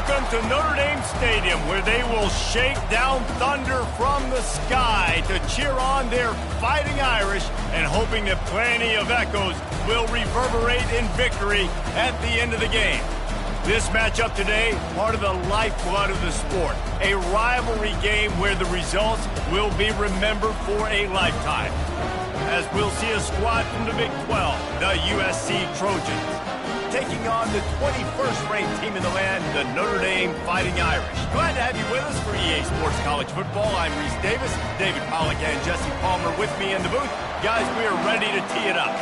Welcome to Notre Dame Stadium, where they will shake down thunder from the sky to cheer on their Fighting Irish and hoping that plenty of echoes will reverberate in victory at the end of the game. This matchup today, part of the lifeblood of the sport, a rivalry game where the results will be remembered for a lifetime. As we'll see a squad from the Big 12, the USC Trojans, taking on the 21st ranked team in the land, the Notre Dame Fighting Irish. Glad to have you with us for EA Sports College Football. I'm Reese Davis, David Pollack and Jesse Palmer with me in the booth. Guys, we are ready to tee it up.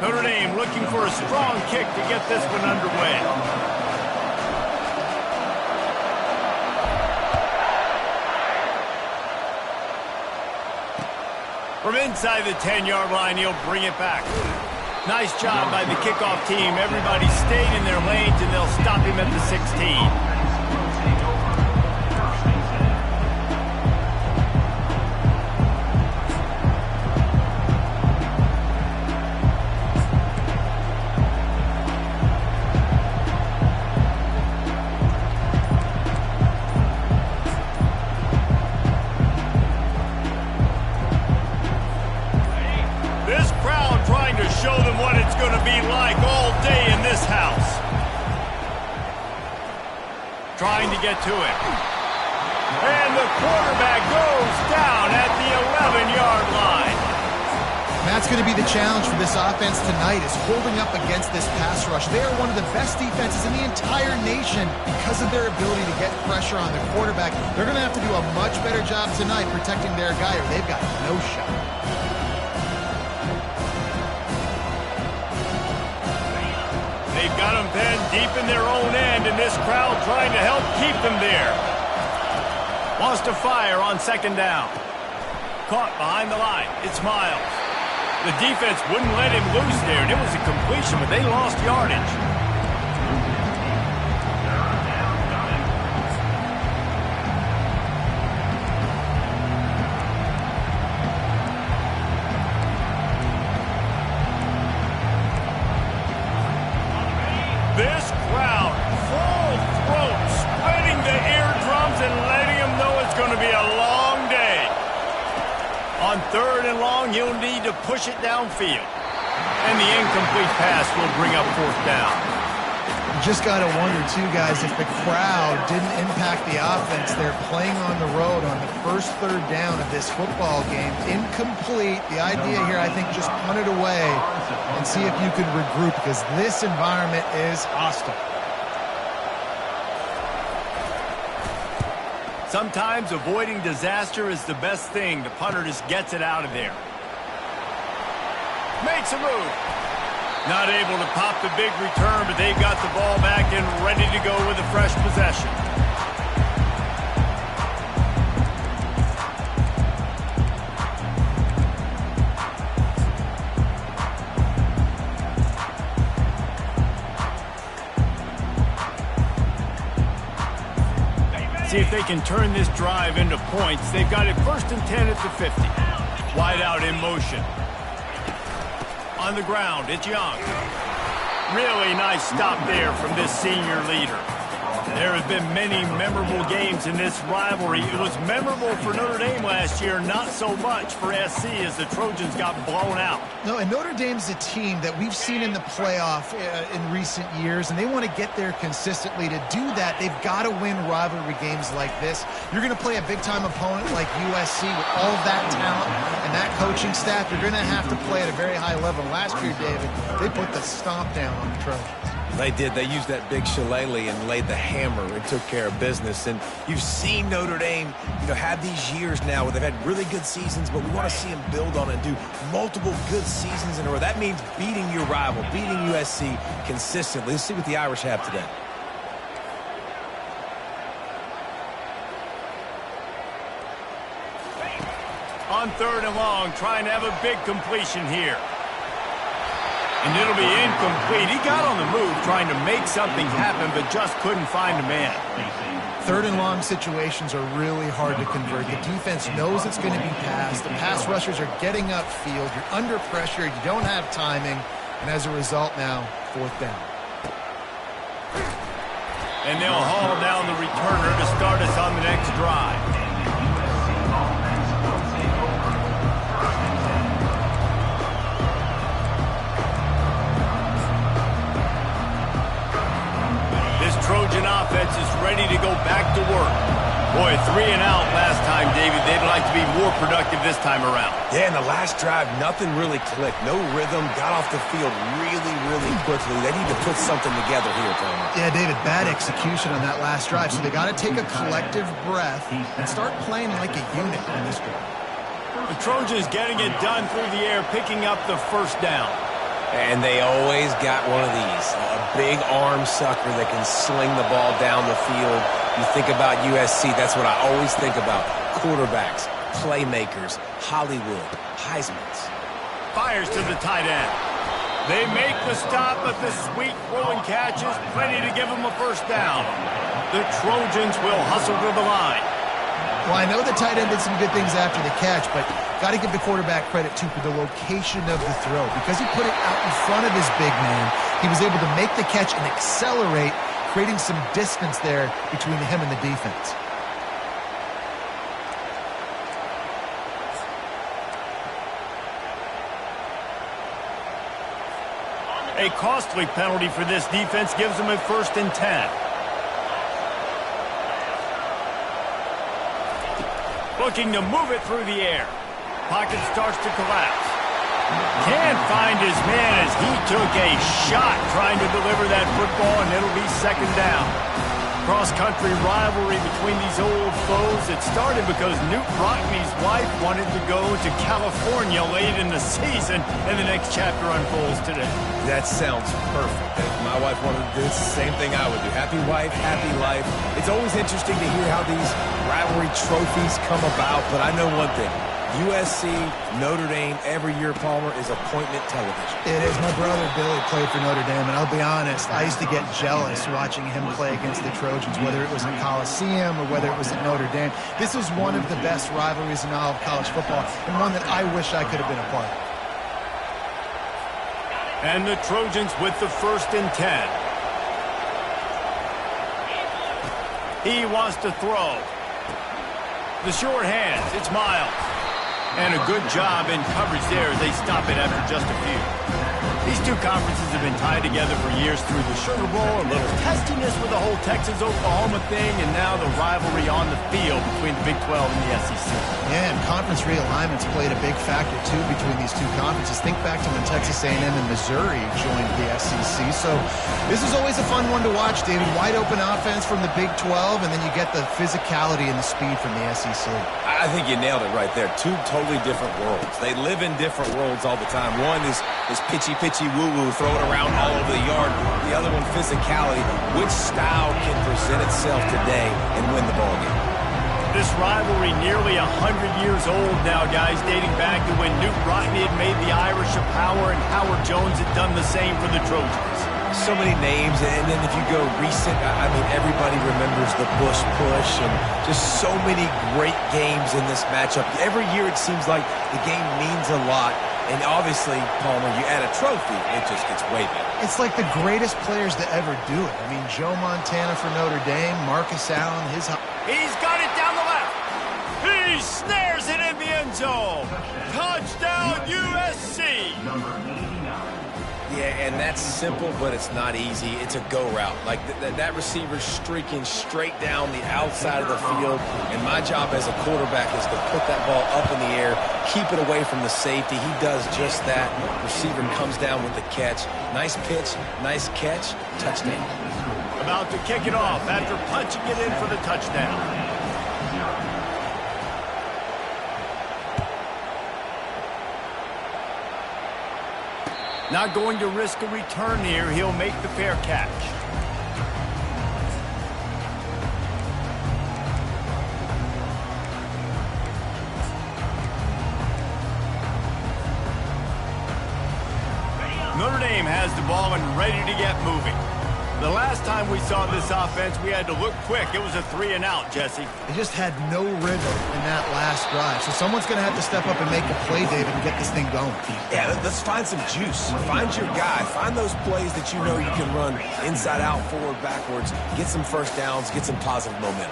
Notre Dame looking for a strong kick to get this one underway. From inside the 10-yard line, he'll bring it back. Nice job by the kickoff team. Everybody stayed in their lanes, and they'll stop him at the 16. Show them what it's going to be like all day in this house. Trying to get to it. And the quarterback goes down at the 11-yard line. That's going to be the challenge for this offense tonight, is holding up against this pass rush. They are one of the best defenses in the entire nation because of their ability to get pressure on the quarterback. They're going to have to do a much better job tonight protecting their guy, or they've got no shot. They've got them pinned deep in their own end, and this crowd trying to help keep them there. Wants to fire on second down. Caught behind the line. It's Miles. The defense wouldn't let him loose there, and it was a completion, but they lost yardage. This crowd, full throat, splitting the eardrums and letting them know it's going to be a long day. On third and long, he'll need to push it downfield. And the incomplete pass will bring up fourth down. You just got to wonder, too, guys, if the crowd didn't impact the offense. They're playing on the road on the first third down of this football game. Incomplete. The idea here, I think, just punt it away and see if you can regroup, because this environment is hostile. Sometimes avoiding disaster is the best thing. The punter just gets it out of there. Makes a move. Not able to pop the big return, but they've got the ball back and ready to go with a fresh possession. See if they can turn this drive into points. They've got it 1st and 10 at the 50. Wide out in motion. On the ground, it's Young. Really nice stop there from this senior leader. There have been many memorable games in this rivalry. It was memorable for Notre Dame last year, not so much for SC as the Trojans got blown out. No, and Notre Dame's a team that we've seen in the playoff in recent years, and they want to get there consistently. To do that, they've got to win rivalry games like this. You're going to play a big-time opponent like USC with all of that talent and that coaching staff. You're going to have to play at a very high level. Last year, David, they put the stomp down on the Trojans. They did. They used that big shillelagh and laid the hammer and took care of business. And you've seen Notre Dame, have these years now where they've had really good seasons, but we want to see them build on it and do multiple good seasons in a row. That means beating your rival, beating USC consistently. Let's see what the Irish have today. On third and long, trying to have a big completion here. And it'll be incomplete. He got on the move trying to make something happen, but just couldn't find a man. Third and long situations are really hard to convert. The defense knows it's going to be passed. The pass rushers are getting upfield. You're under pressure. You don't have timing. And as a result now, fourth down. And they'll haul down the returner to start us on the next drive. Trojan offense is ready to go back to work. Boy, 3 and out last time, David. They'd like to be more productive this time around. Yeah, in the last drive, nothing really clicked. No rhythm, got off the field really quickly. They need to put something together here, Palmer. Yeah, David, bad execution on that last drive. So they got to take a collective breath and start playing like a unit in this drive. The Trojans getting it done through the air, picking up the first down. And they always got one of these, a big arm sucker that can sling the ball down the field. You think about USC, that's what I always think about. Quarterbacks, playmakers, Hollywood, Heismans. Fires to the tight end. They make the stop, but the sweet throwing catch is plenty to give them a first down. The Trojans will hustle to the line. Well, I know the tight end did some good things after the catch, but got to give the quarterback credit, too, for the location of the throw. Because he put it out in front of his big man, he was able to make the catch and accelerate, creating some distance there between him and the defense. A costly penalty for this defense gives them a 1st and 10. Looking to move it through the air. Pocket starts to collapse. Can't find his man as he took a shot trying to deliver that football, and it'll be 2nd down. Cross-country rivalry between these old foes. It started because Newt Rockne's wife wanted to go to California late in the season, and the next chapter unfolds today. That sounds perfect. If my wife wanted to do this, the same thing I would do. Happy wife, happy life. It's always interesting to hear how these rivalry trophies come about, but I know one thing. USC, Notre Dame, every year, Palmer, is appointment television. It is. My brother Billy played for Notre Dame, and I'll be honest, I used to get jealous watching him play against the Trojans, whether it was at Coliseum or whether it was at Notre Dame. This is one of the best rivalries in all of college football, and one that I wish I could have been a part of. And the Trojans with the 1st and 10. He wants to throw. The short hands, it's Miles. And a good job in coverage there as they stop it after just a few. These two conferences have been tied together for years through the Sugar Bowl, a little testiness with the whole Texas-Oklahoma thing, and now the rivalry on the field between the Big 12 and the SEC. Yeah, and conference realignments played a big factor, too, between these two conferences. Think back to when Texas A&M and Missouri joined the SEC. So this is always a fun one to watch, David. Wide-open offense from the Big 12, and then you get the physicality and the speed from the SEC. I think you nailed it right there. Two totally different worlds. They live in different worlds all the time. One is pitchy woo-woo, throw it around all over the yard. The other one, physicality. Which style can present itself today and win the ball game? This rivalry nearly 100 years old now, guys, dating back to when Newt Rockne had made the Irish a power and Howard Jones had done the same for the Trojans. So many names, and then if you go recent, I mean, everybody remembers the Bush push and just so many great games in this matchup. Every year it seems like the game means a lot, and obviously, Palmer, you add a trophy, it just gets way better. It's like the greatest players to ever do it. I mean, Joe Montana for Notre Dame, Marcus Allen, He's got it down the left. He snares it in the end zone. Touchdown, USC. Yeah, and that's simple, but it's not easy. It's a go route. Like that receiver streaking straight down the outside of the field, and my job as a quarterback is to put that ball up in the air, keep it away from the safety. He does just that. Receiver comes down with the catch. Nice pitch, nice catch, touchdown. About to kick it off after punching it in for the touchdown. Not going to risk a return here. He'll make the fair catch. Notre Dame has the ball and ready to get moving. The last time we saw this offense, we had to look quick. It was a 3-and-out, Jesse. They just had no rhythm in that last drive. So someone's going to have to step up and make a play, David, and get this thing going. Yeah, let's find some juice. Find your guy. Find those plays that you know you can run inside out, forward, backwards. Get some first downs. Get some positive momentum.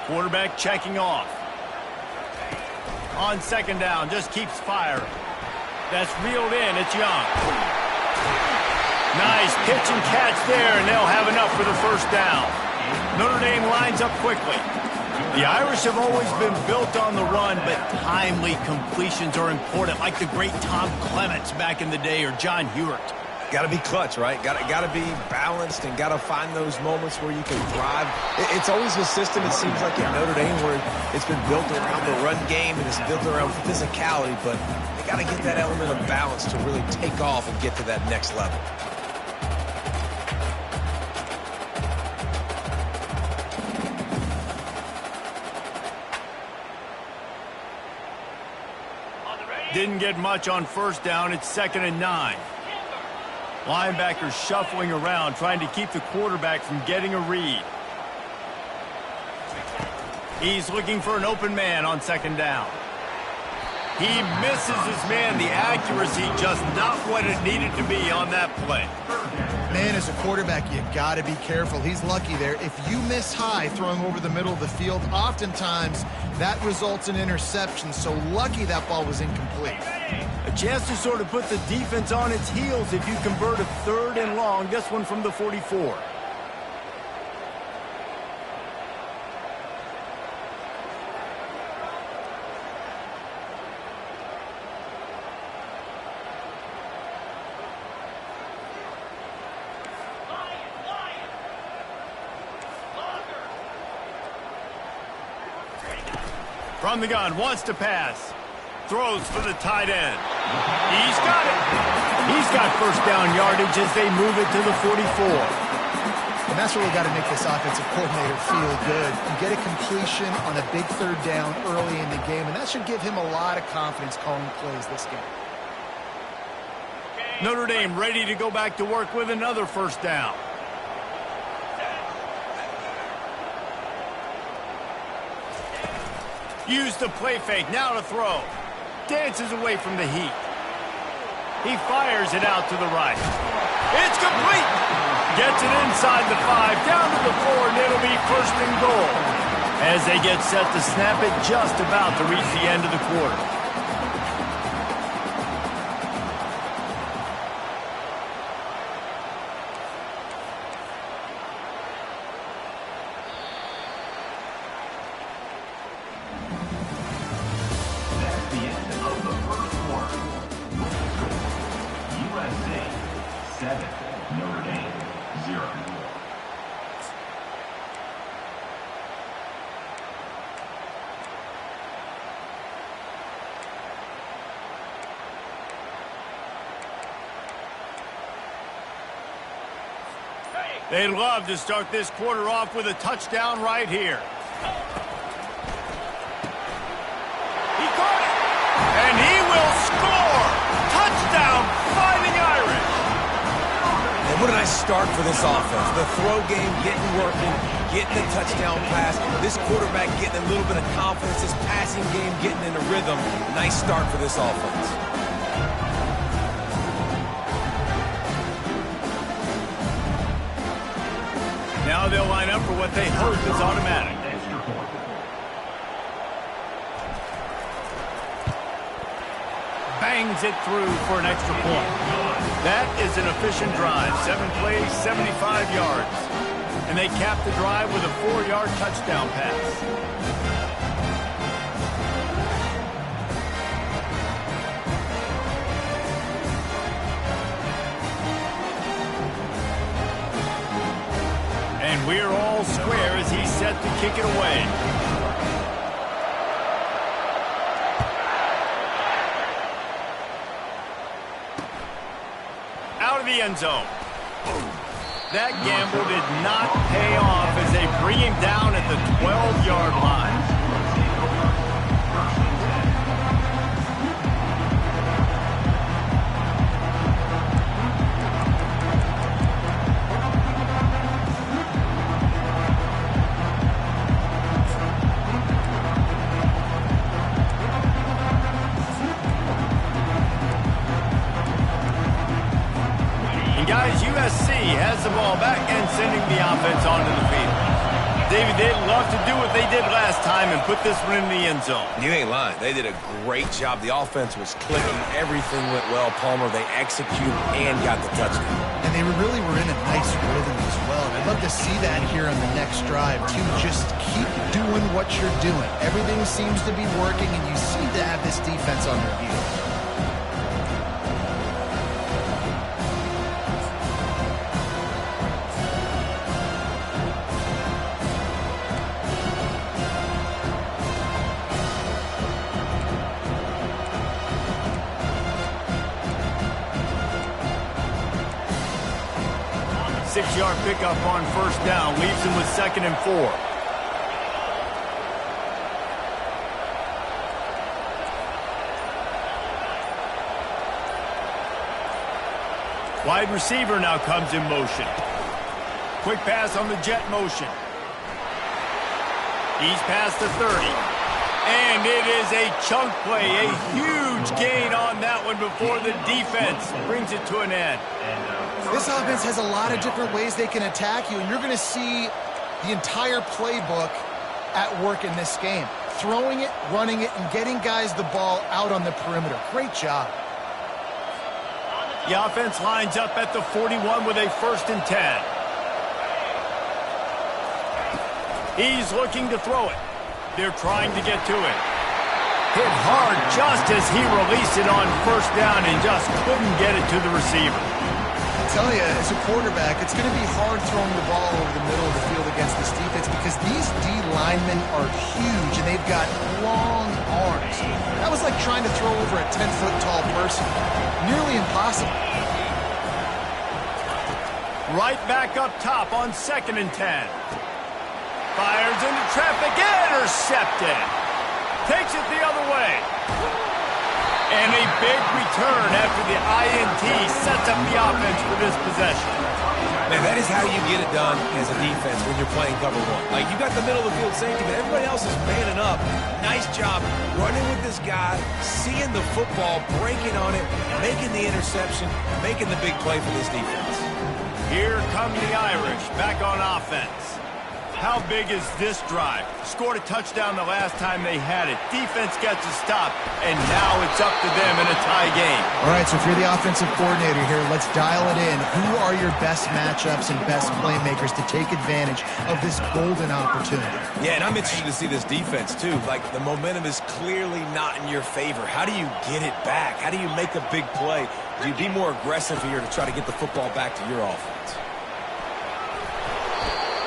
Quarterback checking off. On second down, just keeps firing. That's reeled in. It's Young. Nice pitch and catch there, and they'll have enough for the first down. Notre Dame lines up quickly. The Irish have always been built on the run, but timely completions are important, like the great Tom Clements back in the day or John Hewart. Got to be clutch, right? Got to be balanced and got to find those moments where you can thrive. It's always a system, it seems like, in Notre Dame where it's been built around the run game and it's built around physicality, but they got to get that element of balance to really take off and get to that next level. Didn't get much on first down. It's 2nd and 9. Linebackers shuffling around, trying to keep the quarterback from getting a read. He's looking for an open man on second down. He misses his man. The accuracy just not what it needed to be on that play. Man, as a quarterback, you got to be careful. He's lucky there. If you miss high throwing over the middle of the field, oftentimes that results in interception. So lucky that ball was incomplete. A chance to sort of put the defense on its heels if you convert a 3rd and long. This one from the 44. From the gun, wants to pass. Throws for the tight end. He's got it. He's got first down yardage as they move it to the 44. And that's really got to make this offensive coordinator feel good. You get a completion on a big 3rd down early in the game, and that should give him a lot of confidence calling plays this game. Notre Dame ready to go back to work with another first down. Use the play fake, now to throw. Dances away from the heat. He fires it out to the right. It's complete. Gets it inside the 5, down to the 4, and it'll be 1st and goal. As they get set to snap it, just about to reach the end of the quarter. They'd love to start this quarter off with a touchdown right here. He caught it! And he will score! Touchdown, Fighting Irish! And what a nice start for this offense. The throw game getting working, getting the touchdown pass. This quarterback getting a little bit of confidence. This passing game getting in a rhythm. Nice start for this offense. Now they'll line up for what they hope is automatic. Bangs it through for an extra point. That is an efficient drive. 7 plays, 75 yards. And they cap the drive with a 4-yard touchdown pass. And we're all square as he's set to kick it away. Out of the end zone. That gamble did not pay off as they bring him down at the 12-yard line. has the ball back and sending the offense onto the field. David, they'd love to do what they did last time and put this one in the end zone. You ain't lying. They did a great job. The offense was clicking. Everything went well, Palmer. They executed and got the touchdown. And they really were in a nice rhythm as well. And I'd love to see that here on the next drive, too. Just keep doing what you're doing. Everything seems to be working, and you seem to have this defense on their heels. 6-yard pickup on first down. Leaves him with 2nd and 4. Wide receiver now comes in motion. Quick pass on the jet motion. He's past the 30. And it is a chunk play, a huge gain on that one before the defense brings it to an end. This offense has a lot of different ways they can attack you, and you're going to see the entire playbook at work in this game. Throwing it, running it, and getting guys the ball out on the perimeter. Great job. The offense lines up at the 41 with a 1st and 10. He's looking to throw it. They're trying to get to it. Hit hard just as he released it on first down and just couldn't get it to the receiver. I tell you, as a quarterback, it's going to be hard throwing the ball over the middle of the field against this defense because these D linemen are huge and they've got long arms. That was like trying to throw over a 10-foot tall person. Nearly impossible. Right back up top on 2nd and 10. Fires into traffic, intercepted. Takes it the other way. And a big return after the INT sets up the offense for this possession. Man, that is how you get it done as a defense when you're playing cover one. Like, you got the middle of the field safety, but everybody else is manning up. Nice job running with this guy, seeing the football, breaking on it, making the interception, making the big play for this defense. Here come the Irish back on offense. How big is this drive? Scored a touchdown the last time they had it. Defense gets a stop, and now it's up to them in a tie game. All right, so if you're the offensive coordinator here, let's dial it in. Who are your best matchups and best playmakers to take advantage of this golden opportunity? Yeah, and I'm interested to see this defense, too. Like, the momentum is clearly not in your favor. How do you get it back? How do you make a big play? Do you be more aggressive here to try to get the football back to your offense?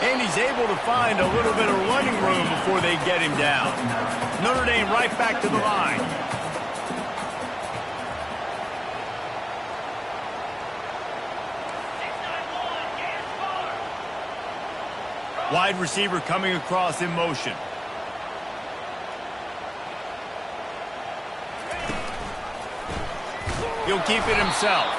And he's able to find a little bit of running room before they get him down. Notre Dame right back to the line. Wide receiver coming across in motion. He'll keep it himself.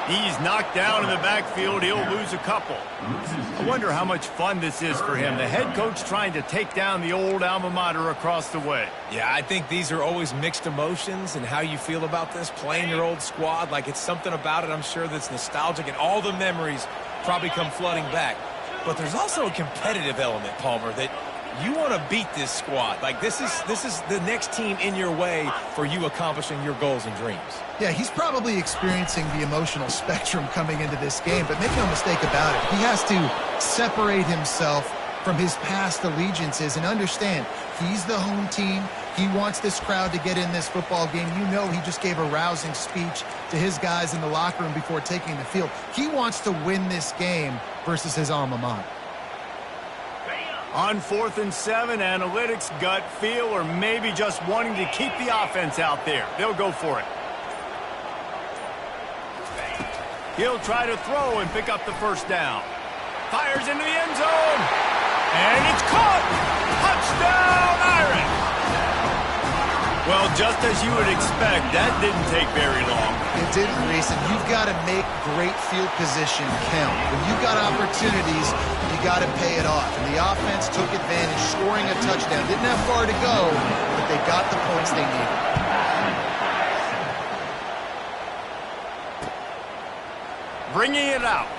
He's knocked down in the backfield. He'll lose a couple. I wonder how much fun this is for him. The head coach trying to take down the old alma mater across the way. Yeah, I think these are always mixed emotions and how you feel about this, playing your old squad. Like, it's something about it, I'm sure, that's nostalgic, and all the memories probably come flooding back. But there's also a competitive element, Palmer, that you want to beat this squad. Like, this is the next team in your way for you accomplishing your goals and dreams. Yeah, he's probably experiencing the emotional spectrum coming into this game, but make no mistake about it. He has to separate himself from his past allegiances and understand he's the home team. He wants this crowd to get in this football game. You know, he just gave a rousing speech to his guys in the locker room before taking the field. He wants to win this game versus his alma mater. On 4th and 7, analytics, gut feel, or maybe just wanting to keep the offense out there. They'll go for it. He'll try to throw and pick up the first down. Fires into the end zone. And it's caught. Touchdown, Irish. Well, just as you would expect, that didn't take very long. It didn't, Reese, and you've got to make great field position count. When you've got opportunities, you got to pay it off. And the offense took advantage, scoring a touchdown. Didn't have far to go, but they got the points they needed. Bringing it out.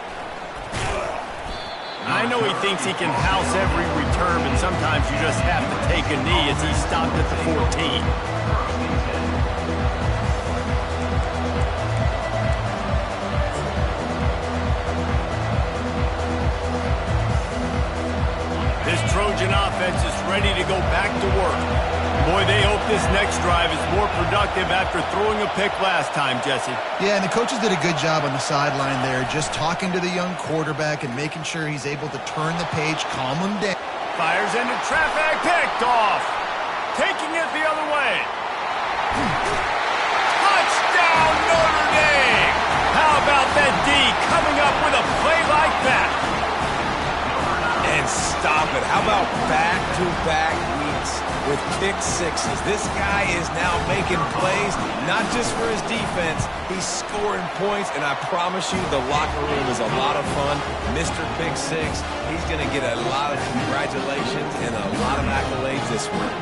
I know he thinks he can house every return, but sometimes you just have to take a knee as he stopped at the 14. This Trojan offense is ready to go back to work. Boy, they hope this next drive is more productive after throwing a pick last time, Jesse. Yeah, and the coaches did a good job on the sideline there, just talking to the young quarterback and making sure he's able to turn the page, calm him down. Fires into traffic, picked off. Taking it the other way. Touchdown, Notre Dame! How about that D coming up with a play like that? And stop it. How about back-to-back weeks with pick sixes? This guy is now making plays, not just for his defense. He's scoring points, and I promise you the locker room is a lot of fun. Mr. Big Six, he's going to get a lot of congratulations and a lot of accolades this week.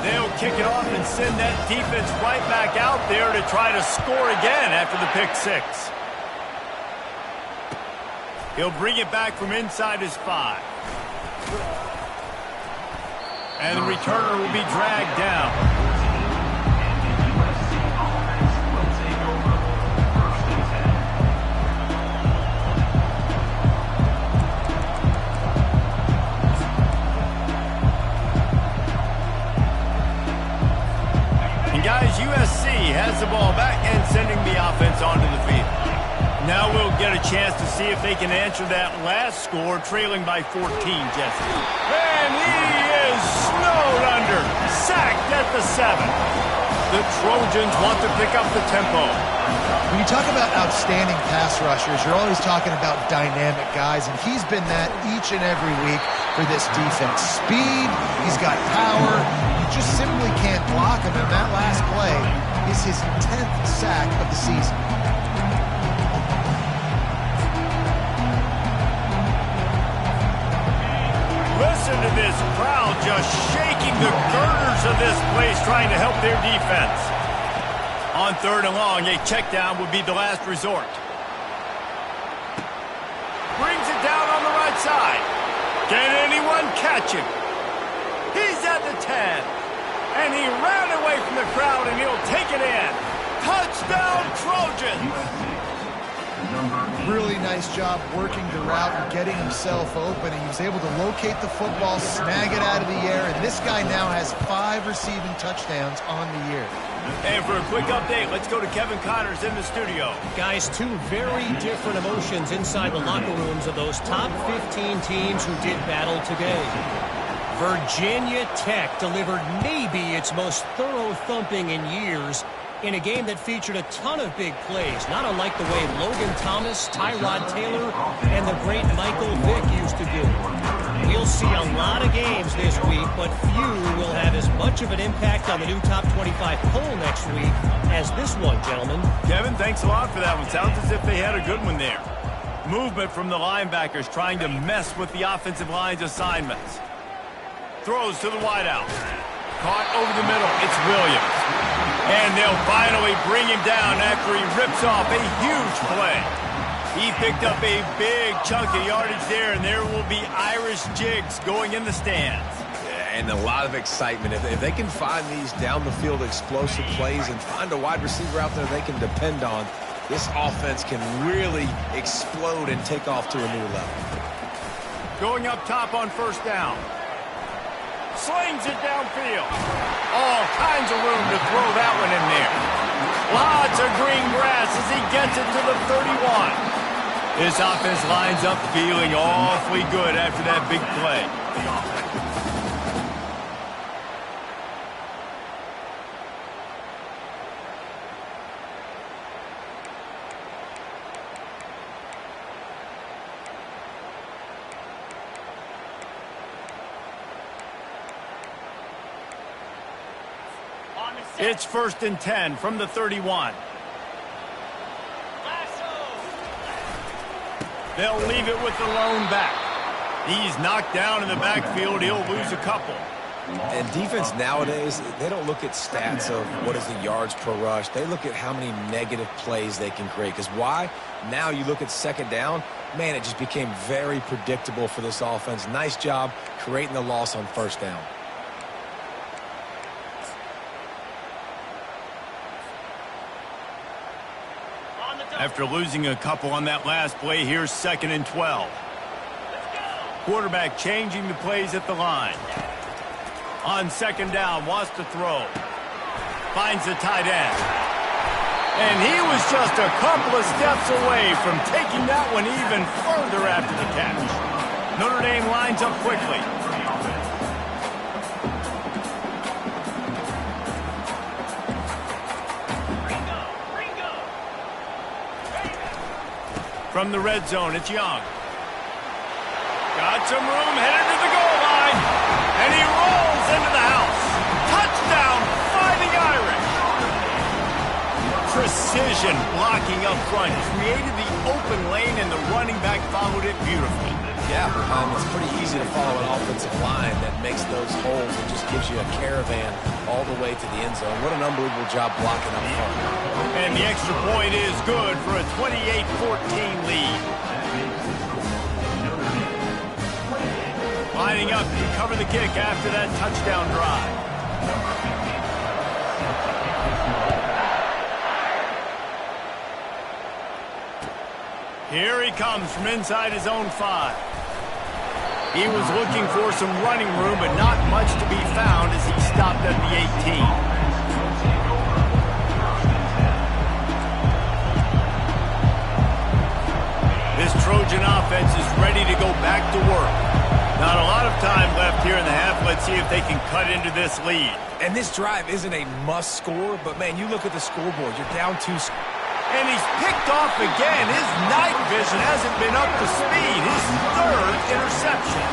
They'll kick it off and send that defense right back out there to try to score again after the pick six. He'll bring it back from inside his 5. And the returner will be dragged down. And guys, USC has the ball back and sending the offense onto the field. Now we'll get a chance to see if they can answer that last score, trailing by 14, Jesse. And he is snowed under, sacked at the 7. The Trojans want to pick up the tempo. When you talk about outstanding pass rushers, you're always talking about dynamic guys, and he's been that each and every week for this defense. Speed, he's got power, you just simply can't block him, and that last play is his 10th sack of the season. Listen to this crowd just shaking the girders of this place trying to help their defense. On 3rd and long, a check down would be the last resort. Brings it down on the right side. Can anyone catch him? He's at the 10. And he ran away from the crowd and he'll take it in. Touchdown, Trojans! Really nice job working the route and getting himself open. And he was able to locate the football, snag it out of the air, and this guy now has 5 receiving touchdowns on the year. And for a quick update, let's go to Kevin Connors in the studio. Guys, 2 very different emotions inside the locker rooms of those top 15 teams who did battle today. Virginia Tech delivered maybe its most thorough thumping in years in a game that featured a ton of big plays, not unlike the way Logan Thomas, Tyrod Taylor, and the great Michael Vick used to do. We'll see a lot of games this week, but few will have as much of an impact on the new top 25 poll next week as this one, gentlemen. Kevin, thanks a lot for that one. Sounds as if they had a good one there. Movement from the linebackers trying to mess with the offensive line's assignments. Throws to the wideout. Caught over the middle. It's Williams. And they'll finally bring him down after he rips off a huge play. He picked up a big chunk of yardage there, and there will be Irish jigs going in the stands. Yeah, and a lot of excitement. If they can find these down-the-field explosive plays and find a wide receiver out there they can depend on, this offense can really explode and take off to a new level. Going up top on 1st down. Slings it downfield. All kinds of room to throw that one in there. Lots of green grass as he gets it to the 31. This offense lines up feeling awfully good after that big play. It's 1st and 10 from the 31. They'll leave it with the lone back. He's knocked down in the backfield. He'll lose a couple. And defense nowadays, they don't look at stats of what is the yards per rush. They look at how many negative plays they can create. Because why? Now you look at second down, man, it just became very predictable for this offense. Nice job creating the loss on first down. After losing a couple on that last play, here's 2nd and 12. Quarterback changing the plays at the line. On 2nd down, wants to throw. Finds the tight end. And he was just a couple of steps away from taking that one even further after the catch. Notre Dame lines up quickly. From the red zone, it's Young. Got some room, headed to the goal line. And he rolls into the house. Touchdown, Fighting Irish. Precision blocking up front. Created the open lane, and the running back followed it beautifully. Yeah, it's pretty easy to follow an offensive line that makes those holes and just gives you a caravan all the way to the end zone. What an unbelievable job blocking up front. And the extra point is good for a 28-14 lead. Lining up to cover the kick after that touchdown drive. Here he comes from inside his own 5. He was looking for some running room, but not much to be found as he stopped at the 18. This Trojan offense is ready to go back to work. Not a lot of time left here in the half. Let's see if they can cut into this lead. And this drive isn't a must score, but man, you look at the scoreboard, you're down 2 scores. And he's picked off again. His night vision hasn't been up to speed. His 3rd interception.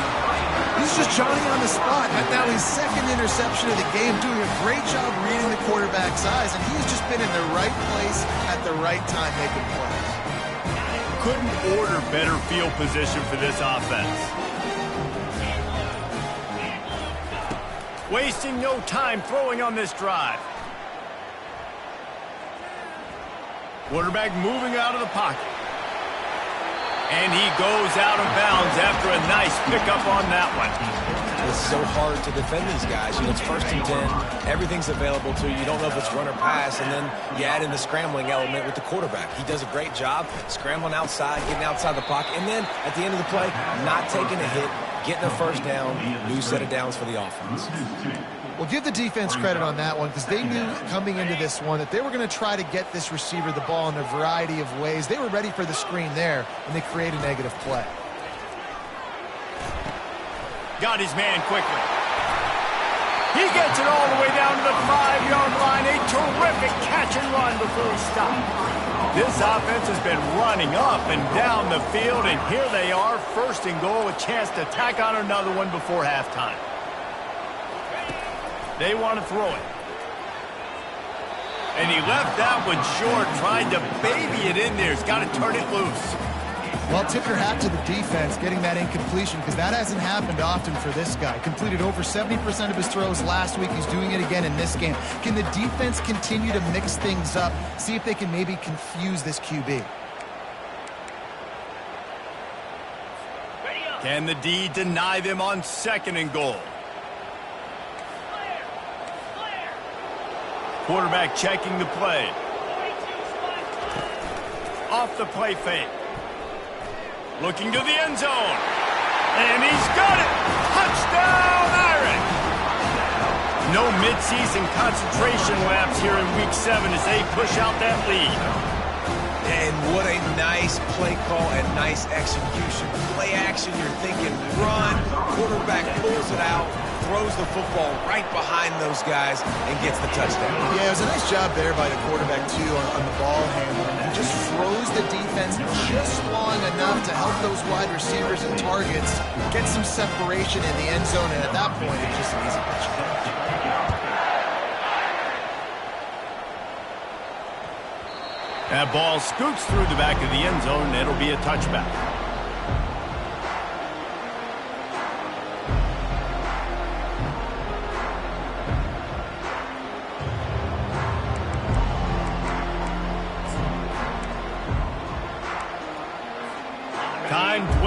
He's just Johnny on the spot. And now his 2nd interception of the game, doing a great job reading the quarterback's eyes, and he's just been in the right place at the right time making plays. Couldn't order better field position for this offense. Wasting no time throwing on this drive. Quarterback moving out of the pocket. And he goes out of bounds after a nice pickup on that one. It's so hard to defend these guys. You know, it's 1st and 10. Everything's available to you. You don't know if it's run or pass. And then you add in the scrambling element with the quarterback. He does a great job scrambling outside, getting outside the pocket. And then at the end of the play, not taking a hit, getting a first down, new set of downs for the offense. Well, give the defense credit on that one because they knew coming into this one that they were going to try to get this receiver the ball in a variety of ways. They were ready for the screen there, and they create a negative play. Got his man quickly. He gets it all the way down to the 5-yard line. A terrific catch and run before he stopped. This offense has been running up and down the field, and here they are, 1st and goal, a chance to tack on another one before halftime. They want to throw it. And he left that one short, tried to baby it in there. He's got to turn it loose. Well, tip your hat to the defense getting that incompletion because that hasn't happened often for this guy. Completed over 70% of his throws last week. He's doing it again in this game. Can the defense continue to mix things up, see if they can maybe confuse this QB? Can the D deny them on 2nd and goal? Quarterback checking the play. Off the play fake. Looking to the end zone. And he's got it. Touchdown, Irish. No midseason concentration lapse here in Week 7 as they push out that lead. And what a nice play call and nice execution. Play action, you're thinking run. Quarterback pulls it out, throws the football right behind those guys, and gets the touchdown. Yeah, it was a nice job there by the quarterback, too, on the ball handling. He just froze the defense just long enough to help those wide receivers and targets get some separation in the end zone, and at that point, it's just an easy pitch. That ball scoots through the back of the end zone, and it'll be a touchback.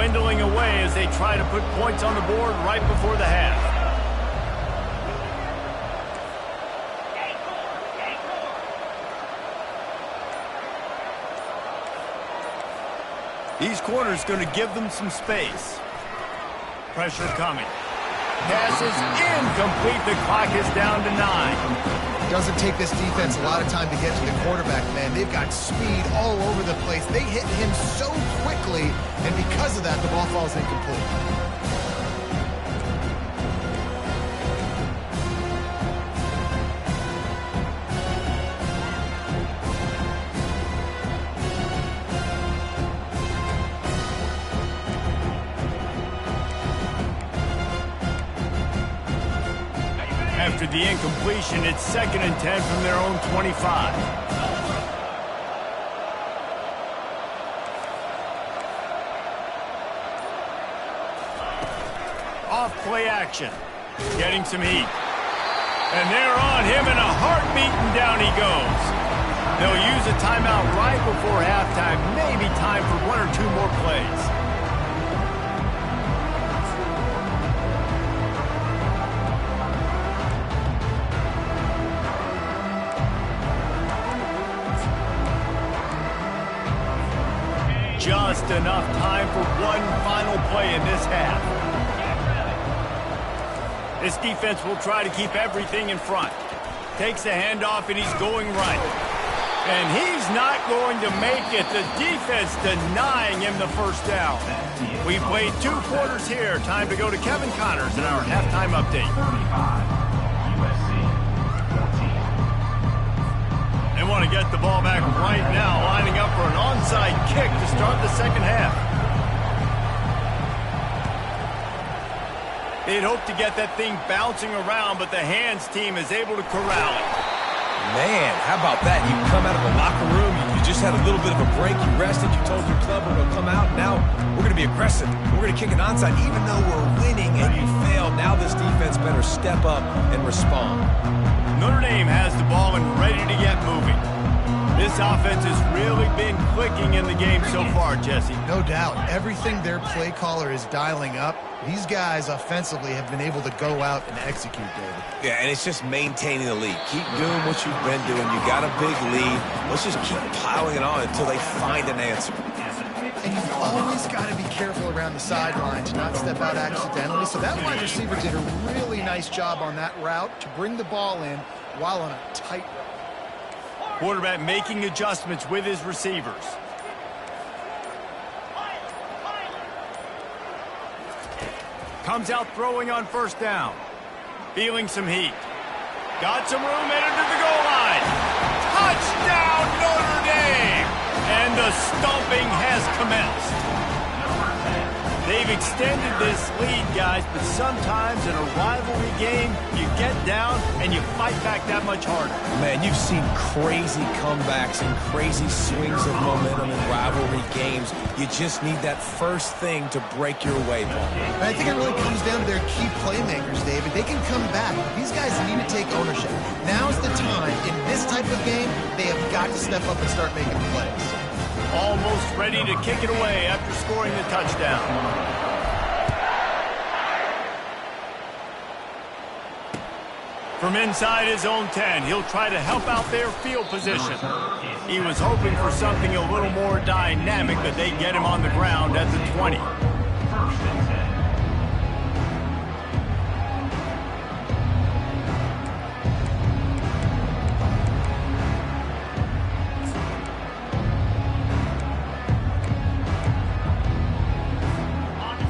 dwindling away as they try to put points on the board right before the half. These corners going to give them some space. Pressure coming. Pass is incomplete. The clock is down to 9. Doesn't take this defense a lot of time to get to the quarterback, man. They've got speed all over the place. They hit him so quickly, and because of that, the ball falls incomplete. After the incompletion, it's 2nd and 10 from their own 25. Off play action. Getting some heat. And they're on him in a heartbeat, and down he goes. They'll use a timeout right before halftime. Maybe time for 1 or 2 more plays. Just enough time for one final play in this half. This defense will try to keep everything in front. Takes the handoff, and he's going right. And he's not going to make it. The defense denying him the first down. We've played 2 quarters here. Time to go to Kevin Connors in our halftime update. They want to get the ball back right now, lining up for an onside kick to start the second half. They'd hope to get that thing bouncing around, but the hands team is able to corral it. Man, how about that? You come out of the locker room, you just had a little bit of a break, you rested, you told your club we're going to come out, now we're going to be aggressive. We're going to kick an onside, even though we're winning and you failed. Now this defense better step up and respond. Notre Dame has the ball and ready to get moving. This offense has really been clicking in the game so far, Jesse. No doubt. Everything their play caller is dialing up, these guys offensively have been able to go out and execute, David. Yeah, and it's just maintaining the lead. Keep doing what you've been doing. You got a big lead. Let's just keep piling it on until they find an answer. And you've always got to be careful around the sideline to not step out accidentally. So that wide receiver did a really nice job on that route to bring the ball in while on a tight route. Quarterback making adjustments with his receivers. Comes out throwing on first down. Feeling some heat. Got some room headed to the goal line. Touchdown, Notre Dame! And the stomping has commenced. They've extended this lead, guys, but sometimes in a rivalry game, you get down and you fight back that much harder. Man, you've seen crazy comebacks and crazy swings of momentum in rivalry games. You just need that first thing to break your way, Paul. And I think it really comes down to their key playmakers, David. They can come back, but these guys need to take ownership. Now's the time. In this type of game, they have got to step up and start making plays. Almost ready to kick it away after scoring the touchdown. From inside his own 10, he'll try to help out their field position. He was hoping for something a little more dynamic, but they get him on the ground at the 20.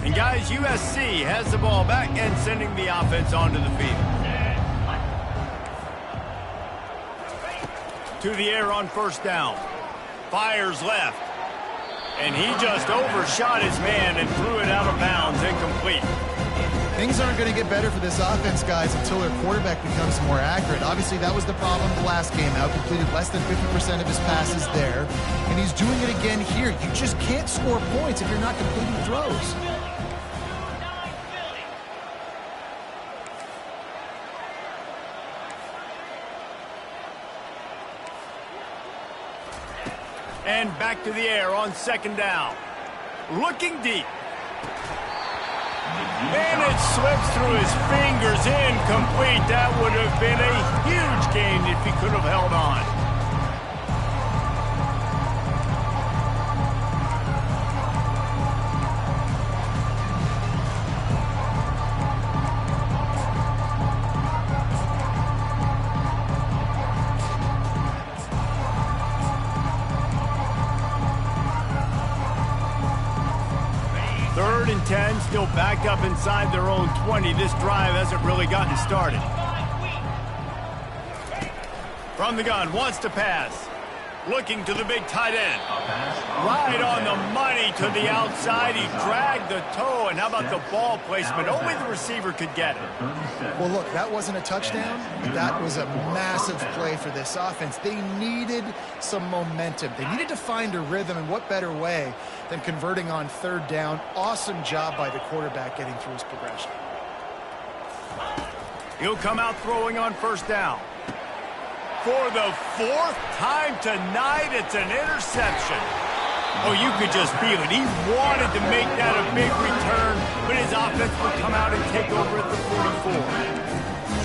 And guys, USC has the ball back and sending the offense onto the field. To the air on first down. Fires left. And he just overshot his man and threw it out of bounds, incomplete. Things aren't going to get better for this offense, guys, until their quarterback becomes more accurate. Obviously, that was the problem the last game out. Completed less than 50% of his passes there. And he's doing it again here. You just can't score points if you're not completing throws. And back to the air on second down. Looking deep. And it slips through his fingers, incomplete. That would have been a huge gain if he could have held on. Third and 10, still backed up inside their own 20. This drive hasn't really gotten started. From the gun, wants to pass. Looking to the big tight end. Right on the money to the outside. He dragged the toe, and how about the ball placement? Only the receiver could get it. Well, look, that wasn't a touchdown. That was a massive play for this offense. They needed some momentum. They needed to find a rhythm, and what better way than converting on third down. Awesome job by the quarterback getting through his progression. He'll come out throwing on first down. For the fourth time tonight, it's an interception. Oh, you could just feel it. He wanted to make that a big return, but his offense would come out and take over at the 44.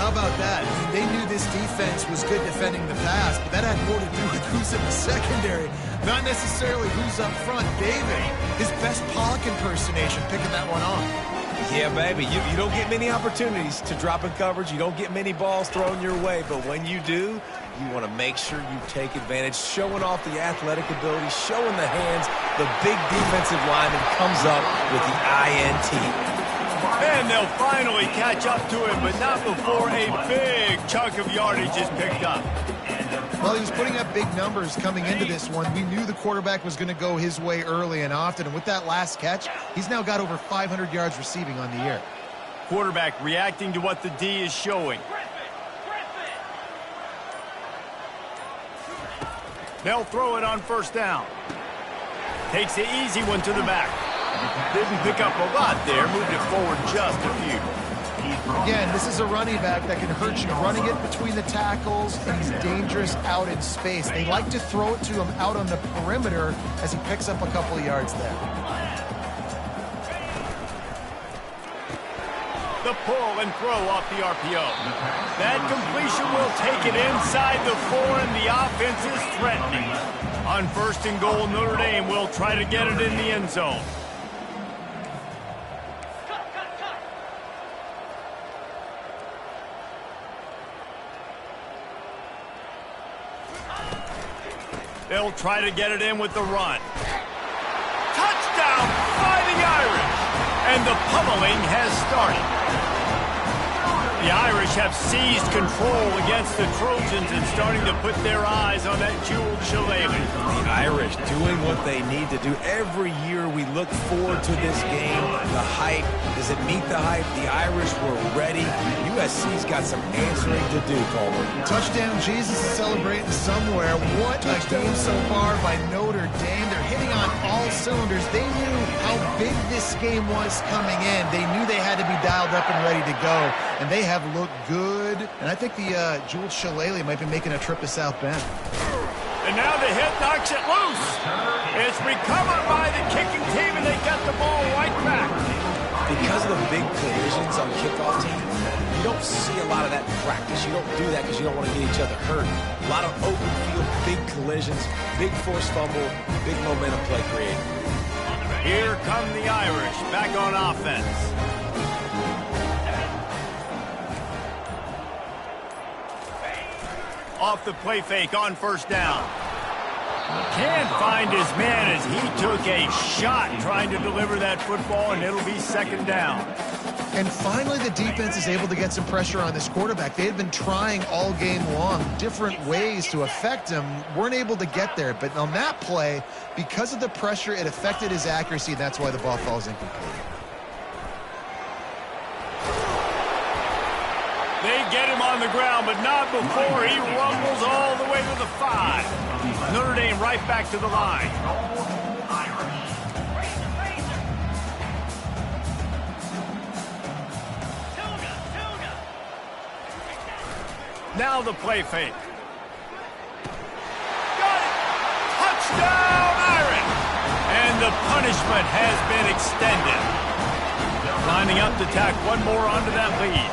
How about that? I mean, they knew this defense was good defending the pass, but that had more to do with who's in the secondary, not necessarily who's up front. David, his best Pollock impersonation, picking that one off. Yeah, baby, you don't get many opportunities to drop in coverage. You don't get many balls thrown your way, but when you do, you want to make sure you take advantage, showing off the athletic ability, showing the hands. The big defensive lineman comes up with the INT. And they'll finally catch up to him, but not before a big chunk of yardage is picked up. Well, he was putting up big numbers coming into this one. We knew the quarterback was going to go his way early and often, and with that last catch, he's now got over 500 yards receiving on the year. Quarterback reacting to what the D is showing. They'll throw it on first down. Takes the easy one to the back. Didn't pick up a lot there, moved it forward just a few. Again, this is a running back that can hurt you running it between the tackles, and he's dangerous out in space. They like to throw it to him out on the perimeter as he picks up a couple of yards there. The pull and throw off the RPO. That completion will take it inside the 4, and the offense is threatening. On first and goal, Notre Dame will try to get it in the end zone. They'll try to get it in with the run. Touchdown, Fighting Irish! And the pummeling has started. The Irish have seized control against the Trojans and starting to put their eyes on that jeweled shillelagh. The Irish doing what they need to do. Every year we look forward to this game. The hype, does it meet the hype? The Irish were ready. USC's got some answering to do, Colbert. Touchdown Jesus is celebrating somewhere. What a game so far by Notre Dame. They're hitting on all cylinders. They knew how big this game was coming in. They knew they had to be dialed up and ready to go. And they have looked good. And I think the jeweled shillelagh might be making a trip to South Bend. And now the hit knocks it loose. It's recovered by the kicking team, and they got the ball right back. Because of the big collisions on kickoff teams, you don't see a lot of that in practice. You don't do that because you don't want to get each other hurt. A lot of open field, big collisions, big forced fumble, big momentum play created. Here come the Irish back on offense. Off the play fake on first down. Can't find his man as he took a shot trying to deliver that football, and it'll be second down. And finally, the defense is able to get some pressure on this quarterback. They had been trying all game long different ways to affect him, weren't able to get there. But on that play, because of the pressure, it affected his accuracy. That's why the ball falls incomplete. They get him on the ground, but not before he rumbles all the way to the 5. Notre Dame right back to the line. Now the play fake. Got it! Touchdown, Irish! And the punishment has been extended. Lining up to tack one more onto that lead.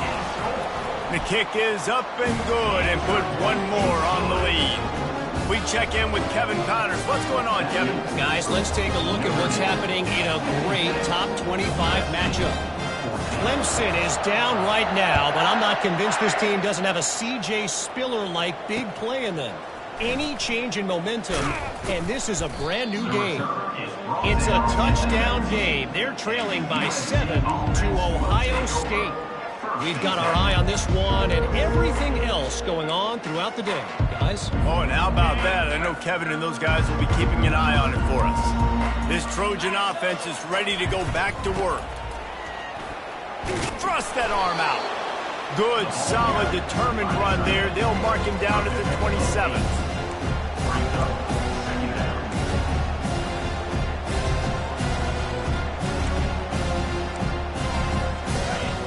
The kick is up and good and put one more on the lead. We check in with Kevin Connors. What's going on, Kevin? Guys, let's take a look at what's happening in a great top 25 matchup. Clemson is down right now, but I'm not convinced this team doesn't have a C.J. Spiller-like big play in them. Any change in momentum, and this is a brand new game. It's a touchdown game. They're trailing by 7 to Ohio State. We've got our eye on this one and everything else going on throughout the day, guys. Oh, and how about that? I know Kevin and those guys will be keeping an eye on it for us. This Trojan offense is ready to go back to work. Thrust that arm out. Good, solid, determined run there. They'll mark him down at the 27th.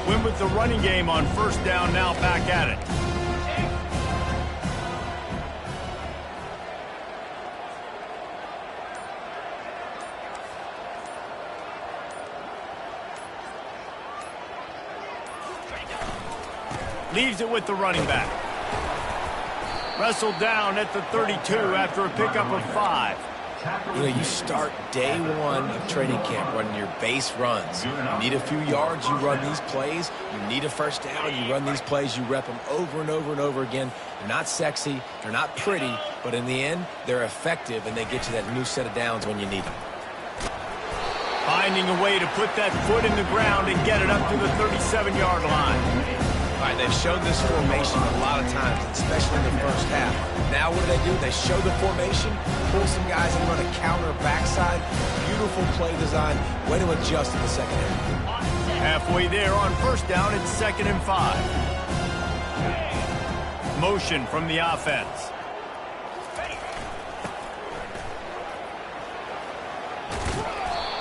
Win with the running game on first down, now back at it. Leaves it with the running back. Wrestled down at the 32 after a pickup of 5. You know, you start day one of training camp running your base runs. You need a few yards, you run these plays. You need a first down, you run these plays. You rep them over and over and over again. They're not sexy, they're not pretty, but in the end, they're effective, and they get you that new set of downs when you need them. Finding a way to put that foot in the ground and get it up to the 37-yard line. All right, they've shown this formation a lot of times, especially in the first half. Now what do? They show the formation, pull some guys and run a counter backside. Beautiful play design. Way to adjust in the second half. Halfway there on first down, it's 2nd and 5. Motion from the offense.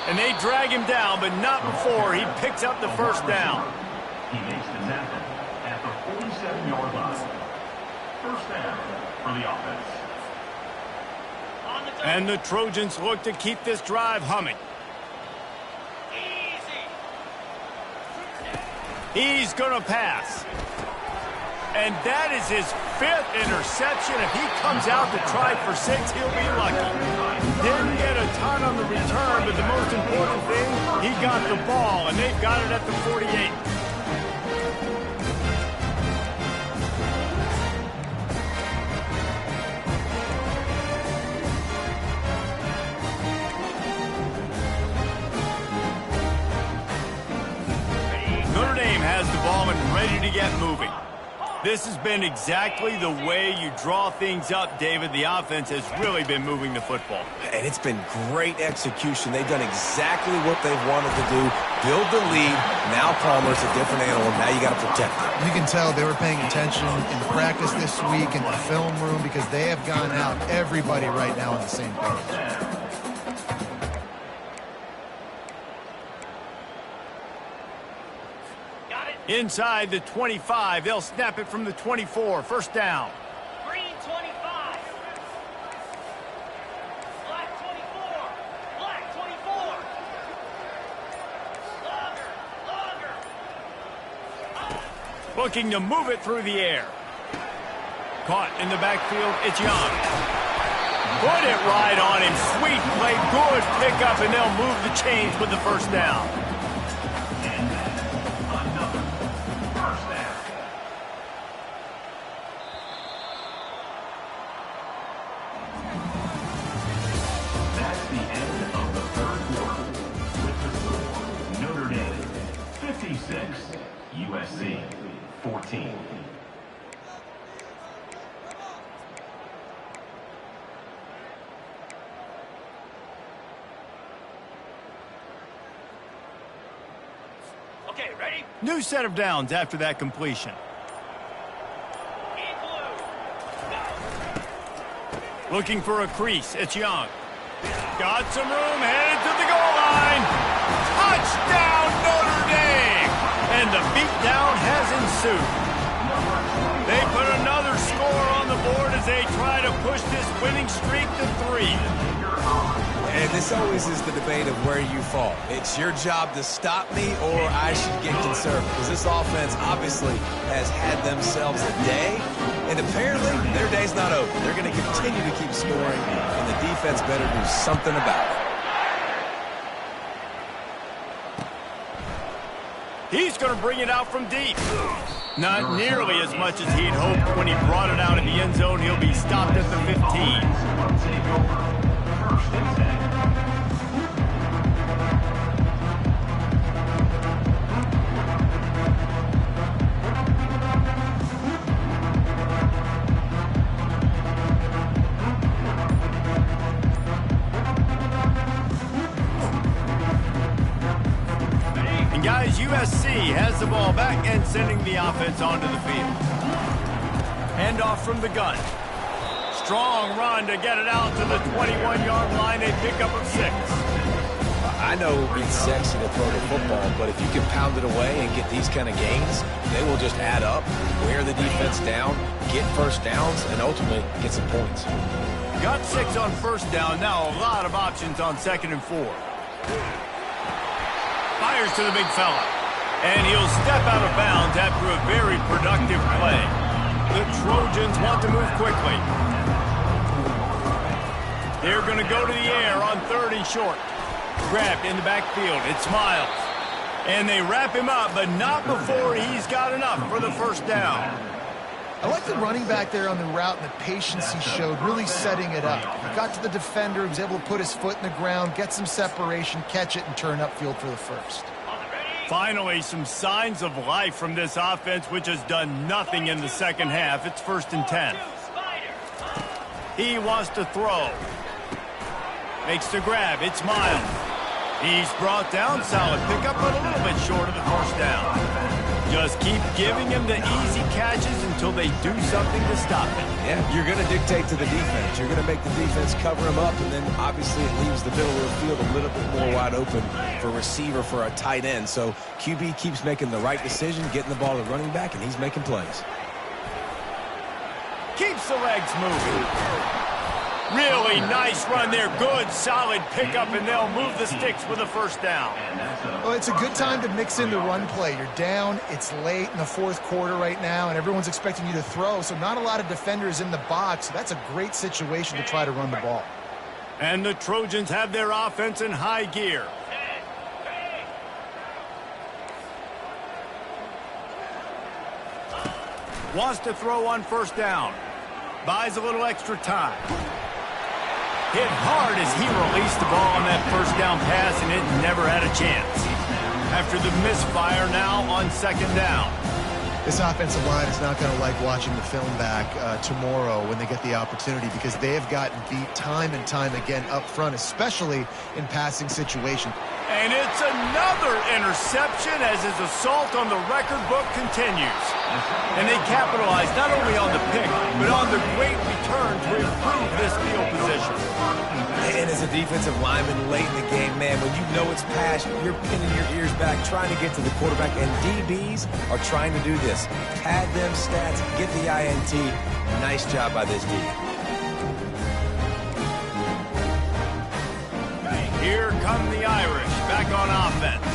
And they drag him down, but not before he picks up the first down. He makes the tackle at the 47-yard line. First down for the offense. And the Trojans look to keep this drive humming. He's going to pass. And that is his 5th interception. If he comes out to try for 6, he'll be lucky. Didn't get a ton on the return, but the most important thing, he got the ball, and they've got it at the 48. Notre Dame has the ball and ready to get moving. This has been exactly the way you draw things up, David. The offense has really been moving the football. And it's been great execution. They've done exactly what they've wanted to do. Build the lead. Now Palmer's a different animal. Now you got to protect it. You can tell they were paying attention in practice this week in the film room because they have gone out, everybody right now on the same page. Inside the 25, they'll snap it from the 24. First down. Green 25. Black 24. Black 24. Longer. Looking to move it through the air. Caught in the backfield, it's Young. Put it right on him. Sweet play, good pickup, and they'll move the chains with the first down. USC 14. Okay, ready? New set of downs after that completion. Looking for a crease, it's Young. Got some room, headed to the goal line. Touchdown, Notre Dame! And the beatdown has ensued. They put another score on the board as they try to push this winning streak to 3. And this always is the debate of where you fall. It's your job to stop me or I should get conservative, because this offense obviously has had themselves a day, and apparently their day's not over. They're going to continue to keep scoring, and the defense better do something about it. He's going to bring it out from deep. Not nearly as much as he'd hoped when he brought it out in the end zone. He'll be stopped at the 15. Guys, USC has the ball back and sending the offense onto the field. Handoff from the gun. Strong run to get it out to the 21-yard line, a pickup of 6. I know it's sexy to throw the football, but if you can pound it away and get these kind of gains, they will just add up, wear the defense down, get first downs, and ultimately get some points. Got 6 on first down. Now a lot of options on 2nd and 4. Fires to the big fella. And he'll step out of bounds after a very productive play. The Trojans want to move quickly. They're going to go to the air on 3rd and short. Grabbed in the backfield. It's Miles. And they wrap him up, but not before he's got enough for the first down. I like the running back there on the route and the patience he showed, really setting it up. He got to the defender, he was able to put his foot in the ground, get some separation, catch it, and turn upfield for the first. Finally, some signs of life from this offense, which has done nothing in the second half. It's 1st and 10. He wants to throw. Makes the grab. It's Miles. He's brought down. Solid pickup, but a little bit short of the first down. Just keep giving him the easy catches until they do something to stop it. Yeah, you're going to dictate to the defense. You're going to make the defense cover him up, and then obviously it leaves the middle of the field a little bit more wide open for receiver, for a tight end. So QB keeps making the right decision, getting the ball to running back, and he's making plays. Keeps the legs moving. Really nice run there. Good, solid pickup, and they'll move the sticks with a first down. Well, it's a good time to mix in the run play. You're down, it's late in the 4th quarter right now, and everyone's expecting you to throw, so not a lot of defenders in the box. So that's a great situation to try to run the ball. And the Trojans have their offense in high gear. Wants to throw on first down. Buys a little extra time. Hit hard as he released the ball on that first down pass, and it never had a chance. After the misfire, now on 2nd down. This offensive line is not going to like watching the film back tomorrow when they get the opportunity, because they have gotten beat time and time again up front, especially in passing situations. And it's another interception as his assault on the record book continues. And they capitalize not only on the pick, but on the great return to improve this field position. And as a defensive lineman late in the game, man, when you know it's past, you're pinning your ears back, trying to get to the quarterback, and DBs are trying to do this. Pad them stats, get the INT. Nice job by this D. Here come the Irish back on offense.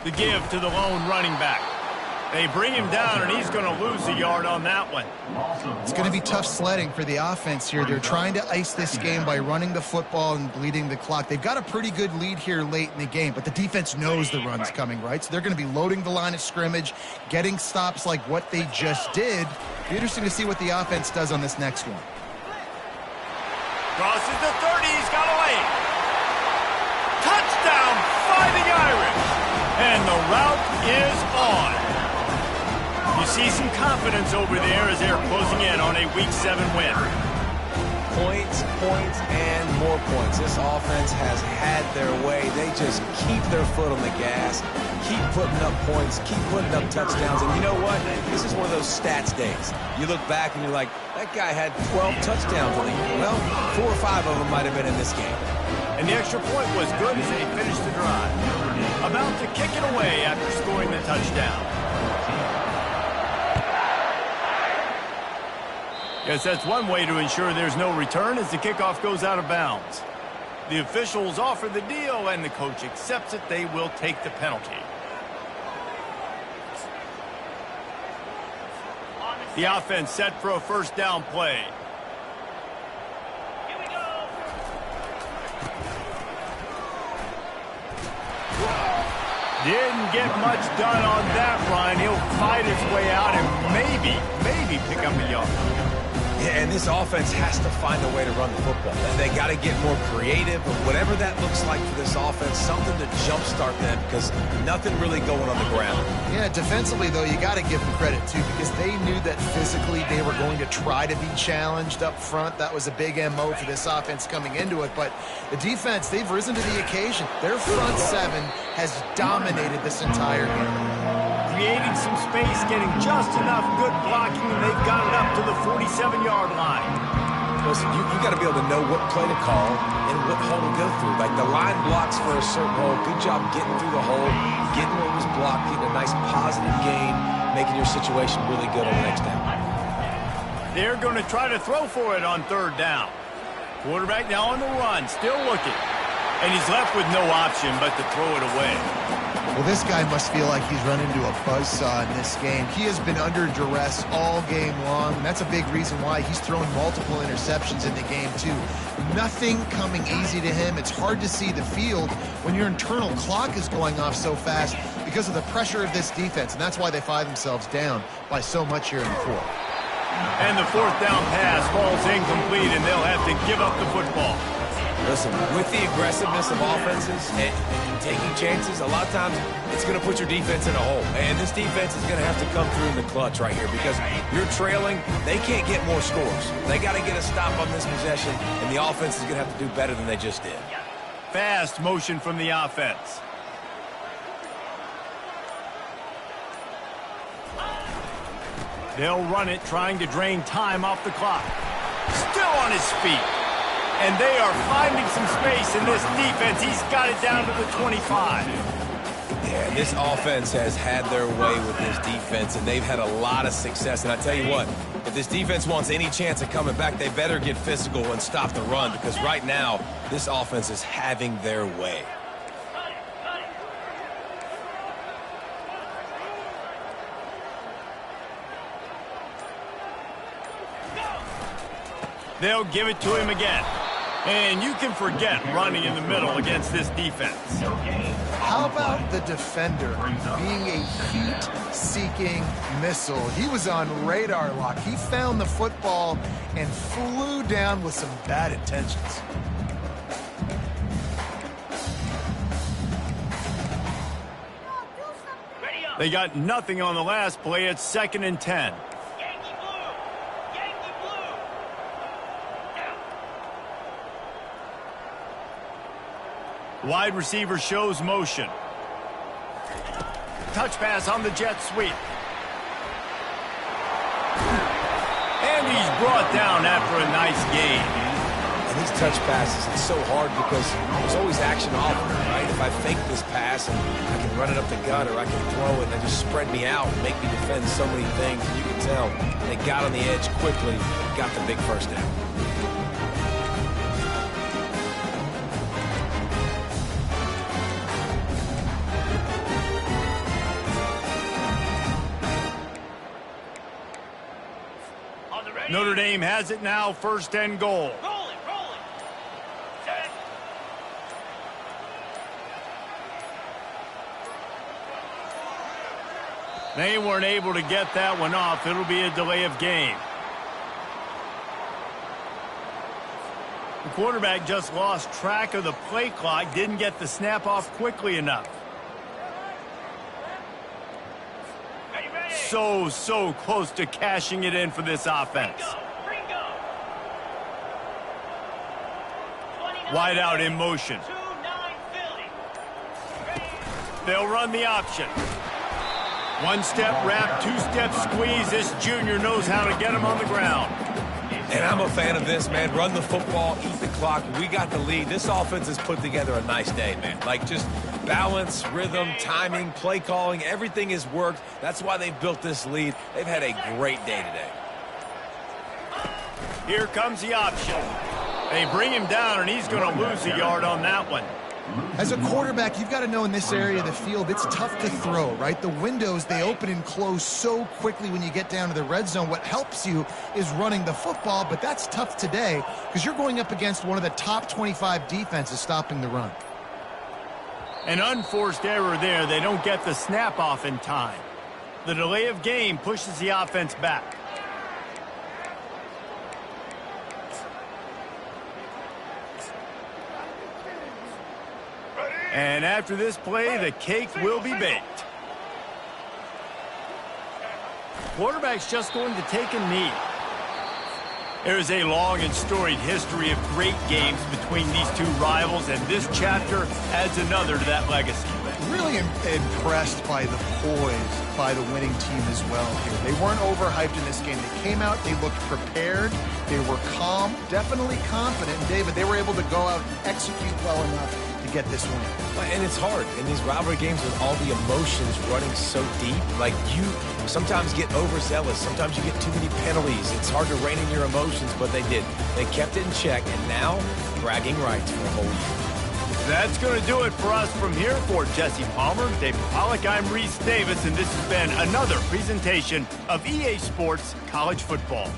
The give to the lone running back. They bring him down, and he's going to lose a yard on that one. It's going to be tough sledding for the offense here. They're trying to ice this game by running the football and bleeding the clock. They've got a pretty good lead here late in the game, but the defense knows the run's coming, right? So they're going to be loading the line of scrimmage, getting stops like what they just did. It'll be interesting to see what the offense does on this next one. Crosses the 30, he's got a lane. Touchdown, Fighting Irish. And the route is on. You see some confidence over there as they're closing in on a Week 7 win. Points, points, and more points. This offense has had their way. They just keep their foot on the gas, keep putting up points, keep putting up touchdowns. And you know what? This is one of those stats days. You look back and you're like, that guy had 12 touchdowns on the year. Well, 4 or 5 of them might have been in this game. And the extra point was good as they finished the drive. About to kick it away after scoring the touchdown. Yes, that's one way to ensure there's no return as the kickoff goes out of bounds. The officials offer the deal, and the coach accepts it. They will take the penalty. The offense set for a first down play. Here we go. Didn't get much done on that run. He'll fight his way out and maybe pick up a yard. Yeah, and this offense has to find a way to run the football. They got to get more creative, but whatever that looks like for this offense, something to jumpstart them because nothing really going on the ground. Yeah, defensively, though, you got to give them credit, too, because they knew that physically they were going to try to be challenged up front. That was a big MO for this offense coming into it. But the defense, they've risen to the occasion. Their front seven has dominated this entire game. Creating some space, getting just enough good blocking, and they've got it up to the 47-yard line. Listen, you got to be able to know what play to call and what hole to go through. Like the line blocks for a certain hole. Good job getting through the hole, getting what was blocked, getting a nice positive gain, making your situation really good on the next down. They're going to try to throw for it on third down. Quarterback now on the run, still looking. And he's left with no option but to throw it away. Well, this guy must feel like he's run into a buzzsaw in this game. He has been under duress all game long, and that's a big reason why he's thrown multiple interceptions in the game, too. Nothing coming easy to him. It's hard to see the field when your internal clock is going off so fast because of the pressure of this defense, and that's why they find themselves down by so much here in the fourth. And the fourth down pass falls incomplete, and they'll have to give up the football. Listen, with the aggressiveness of offenses and taking chances, a lot of times it's going to put your defense in a hole. And this defense is going to have to come through in the clutch right here because you're trailing. They can't get more scores. They got to get a stop on this possession, and the offense is going to have to do better than they just did. Fast motion from the offense. They'll run it, trying to drain time off the clock. Still on his feet. And they are finding some space in this defense. He's got it down to the 25. Yeah, this offense has had their way with this defense, and they've had a lot of success. And I tell you what, if this defense wants any chance of coming back, they better get physical and stop the run because right now, this offense is having their way. They'll give it to him again. And you can forget running in the middle against this defense. How about the defender being a heat-seeking missile? He was on radar lock. He found the football and flew down with some bad intentions. They got nothing on the last play. It's 2nd and 10. Wide receiver shows motion. Touch pass on the jet sweep. And he's brought down after a nice gain. And these touch passes, it's so hard because there's always action off of it, right? If I fake this pass and I can run it up the gut or I can throw it and just spread me out and make me defend so many things, and you can tell they got on the edge quickly and got the big first down. Notre Dame has it now, 1st and goal. Rolling. Set. They weren't able to get that one off. It'll be a delay of game. The quarterback just lost track of the play clock, didn't get the snap off quickly enough. So close to cashing it in for this offense. Wide out in motion. They'll run the option. One step wrap, 2-step squeeze. This junior knows how to get him on the ground. And I'm a fan of this, man. Run the football, eat the clock. We got the lead. This offense has put together a nice day, man. Like, just balance, rhythm, timing, play calling, everything has worked. That's why they've built this lead. They've had a great day today. Here comes the option. They bring him down, and he's going to lose a yard on that one. As a quarterback, you've got to know in this area of the field, it's tough to throw, right? The windows, they open and close so quickly when you get down to the red zone. What helps you is running the football, but that's tough today because you're going up against one of the top 25 defenses stopping the run. An unforced error there. They don't get the snap off in time. The delay of game pushes the offense back. And after this play, the cake will be baked. Quarterback's just going to take a knee. There's a long and storied history of great games between these two rivals, and this chapter adds another to that legacy. Really impressed by the poise by the winning team as well here. They weren't overhyped in this game. They came out, they looked prepared, they were calm, definitely confident. And David, they were able to go out and execute well enough to get this win. And it's hard in these rivalry games with all the emotions running so deep. Like, you sometimes get overzealous. Sometimes you get too many penalties. It's hard to rein in your emotions, but they did. They kept it in check, and now bragging rights for a whole year. That's going to do it for us from here. For Jesse Palmer, David Pollack, I'm Reese Davis, and this has been another presentation of EA Sports College Football.